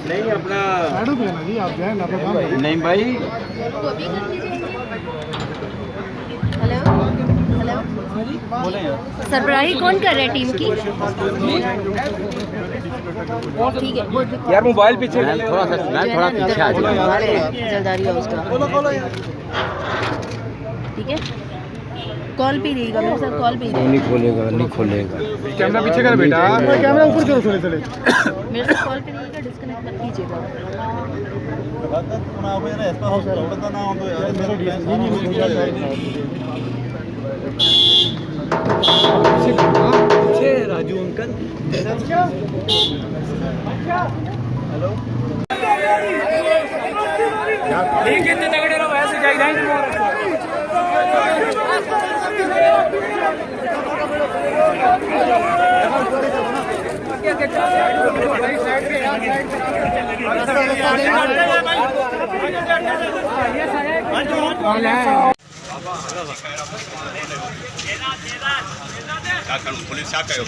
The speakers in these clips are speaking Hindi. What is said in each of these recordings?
नहीं अपना आप जाए ना नहीं भाई। हेलो हेलो बोले सरबराही कौन कर रहा है टीम की? ठीक है यार मोबाइल पीछे थोड़ा पीछे आ जलदारी है उसका। ठीक है कॉल पे रहेगा मेरे साथ, कॉल पे नहीं खोलेगा नहीं खोलेगा। कैमरा पीछे कर बेटा, कैमरा ऊपर करो थोड़े थोड़े। मेरे साथ कॉल पे रहेगा, डिस्कनेक्ट मत कीजिएगा। राजू अंकल हेलो ठीक है तगड़े रहो ऐसे जाएंगे। पुलिस क्या कहो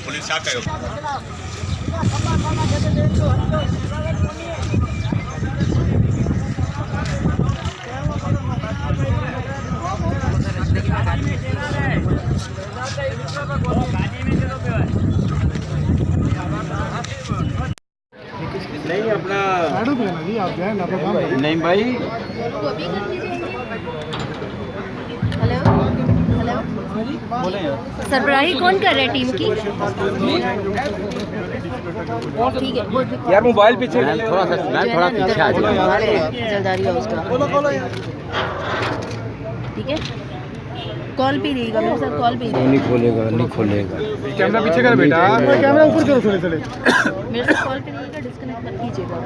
पुलिस क्या कहो नहीं अपना आप जाए ना नहीं भाई। हेलो हेलो बोले सरबराही कौन कर रहा है टीम की? ठीक है यार मोबाइल पीछे थोड़ा पीछे आ जलदारी है उसका। ठीक है कॉल पे रहेगा मेरे साथ, कॉल पे नहीं खोलेगा नहीं खोलेगा। कैमरा पीछे कर बेटा, कैमरा ऊपर करो थोड़े थोड़े। मेरे साथ कॉल पे रहेगा, डिस्कनेक्ट मत कीजिएगा।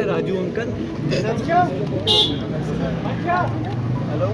Raju uncle hello